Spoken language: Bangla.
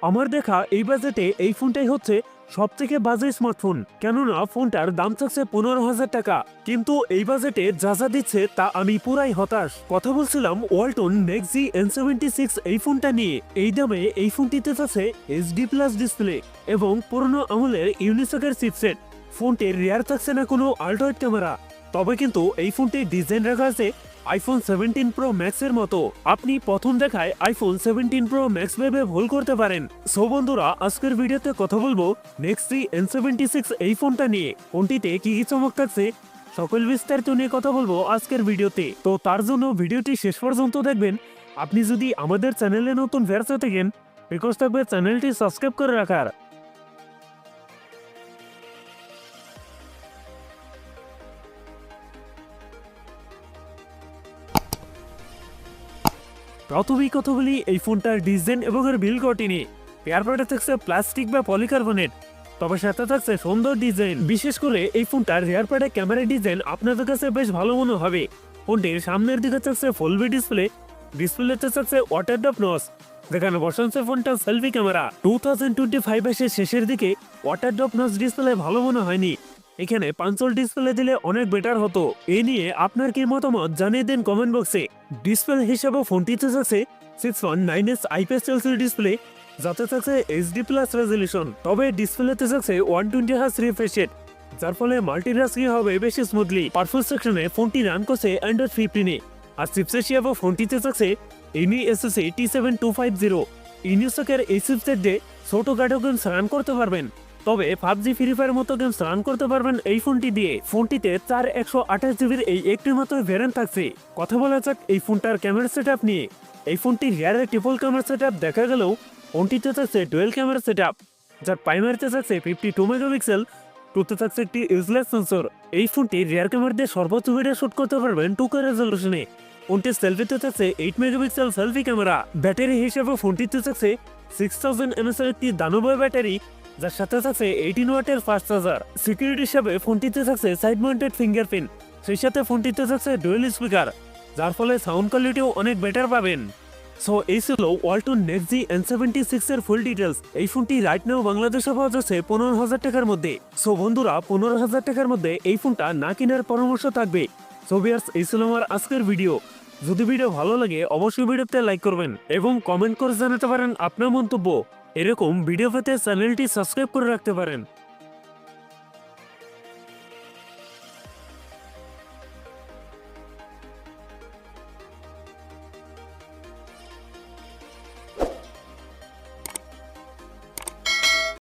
আমার দেখা এই বাজেটে এই ফোনটাই হচ্ছে সবথেকে বাজে স্মার্টফোন, কেননা ফোনটার দাম থাকছে 15,000 টাকা। কিন্তু এই বাজেটে যা যা দিচ্ছে তা আমি পুরাই হতাশ। কথা বলছিলাম ওয়ালটন নেক্সট N76 এই ফোনটা নিয়ে। এই দামে এই ফোনটিতে আছে HD প্লাস ডিসপ্লে এবং পুরনো আমলের ইউনিসকের চিপসেট। ফোনটির রেয়ার থাকছে না কোনো আল্ট্রাওয়াইড ক্যামেরা, তবে কিন্তু এই ফোনটির ডিজাইন রাখা আছে iPhone 17 Pro Max এর মতো। আপনি প্রথম দেখায় iPhone 17 Pro Max ভেবে ভুল করতে পারেন। সো বন্ধুরা, আজকের ভিডিওতে কথা বলবো নেক্সট N76 এই ফোনটা নিয়ে। ফোনটিতে কি কি চমক থাকছে সকল বিস্তারিত নিয়ে কথা বলবো আজকের ভিডিওতে। তো তার জন্য ভিডিওটি শেষ পর্যন্ত দেখবেন। আপনি যদি আমাদের চ্যানেলে নতুন ভিউয়ার্স হয়ে থাকেন, রিকোয়েস্ট থাকবে চ্যানেলটি সাবস্ক্রাইব করে রাখার। প্রথমেই কথা বলি এই ফোনটার ডিজাইন এবং এর বিল্ড কোয়ালিটি নিয়ে। এয়ারপডে থাকছে প্লাস্টিক বা পলিকার্বনেট, তবে সাথে থাকছে সুন্দর ডিজাইন। বিশেষ করে এই ফোনটার এয়ারপডে ক্যামেরা ডিজাইন আপনাদের কাছে বেশ ভালো মনে হবে। ফোনটির সামনের দিকে থাকছে ফুলবি ডিসপ্লে, ডিসপ্লেতে থাকছে ওয়াটার ড্রপ নচ, যেখানে বসাচ্ছে ফোনটা সেলফি ক্যামেরা। 2025 এর শেষের দিকে ওয়াটার ড্রপ নচ ডিসপ্লে ভালো মনে হয়নি, এখানে পাঞ্চল ডিসপ্লে দিলে অনেক বেটার হতো। এ নিয়ে আপনার কি মতামত জানিয়ে দিন কমেন্ট বক্সে। ডিসপ্লে হিসেবে ফোনটিতে থাকছে 619Hz IPS LCD ডিসপ্লে, যাতে থাকছে HD প্লাস রেজলিউশন। তবে ডিসপ্লেতে থাকছে 120Hz রিফ্রেশ রেট, যার ফলে মাল্টিটাস্কিং হবে বেশি স্মুথলি। পারফরম্যান্স সেকশনে ফোনটি রান করছে Android 15 আর চিপসেট হিসেবে ফোনটিতে থাকছে Intel SoC T7250। ইউনিসকের এই চিপসেট দিয়ে ছোটখাটো গেমস রান করতে পারবেন, তবে PUBG ফ্রি ফায়ার মতো গেমস রান করতে পারবেন এই ফোনটি দিয়ে। ফোনটিতে 128GB এই একটি মাত্র ভ্যারিয়েন্ট থাকছে। কথা বলা যাক এই ফোনটার ক্যামেরা সেটআপ নিয়ে। এই ফোনটির রিয়ারে ট্রিপল ক্যামেরা সেটআপ দেখা গেলেও ফোনটিতে থাকছে ডুয়েল ক্যামেরা সেটআপ, যার প্রাইমারিতে থাকছে 52 মেগাপিক্সেল, টুতে থাকছে একটি ইউজলেস সেন্সর। এই ফোনটি রিয়ার ক্যামেরা দিয়ে সর্বোচ্চ ভিডিও শুট করতে পারবেন 2K রেজলিউশনে। ফোনটির সেলফিতে থাকছে 8 মেগাপিক্সেল সেলফি ক্যামেরা। ব্যাটারি হিসেবে ফোনটিতে থাকছে 6000 mAh এর একটি দানবীয় ব্যাটারি, যার সাথে থাকছে 18 ওয়াটের ফাস্ট চার্জার। সিকিউরিটি হিসাবে ফোনটিতে থাকছে সাইড মাউন্টেড ফিঙ্গারপ্রিন্ট, সেই সাথে ফোনটিতে থাকছে ডুয়েল স্পিকার, যার ফলে সাউন্ড কোয়ালিটিও অনেক বেটার পাবেন। সো এই ছিল ওয়ালটন নেক্সট N76 এর ফুল ডিটেলস। এই ফোনটি রাইট নাও বাংলাদেশে পাওয়া যাচ্ছে 15,000 টাকার মধ্যে। সো বন্ধুরা, 15,000 টাকার মধ্যে এই ফোনটা না কেনার পরামর্শ থাকবে। সো ভিউয়ার্স, এই ছিল আমার আজকের ভিডিও। যদি ভিডিও ভালো লাগে অবশ্যই ভিডিওতে লাইক করবেন এবং কমেন্ট করে জানাতে পারেন আপনার মন্তব্য। এরকম ভিডিও পেতে চ্যানেলটি সাবস্ক্রাইব করে রাখতে পারেন।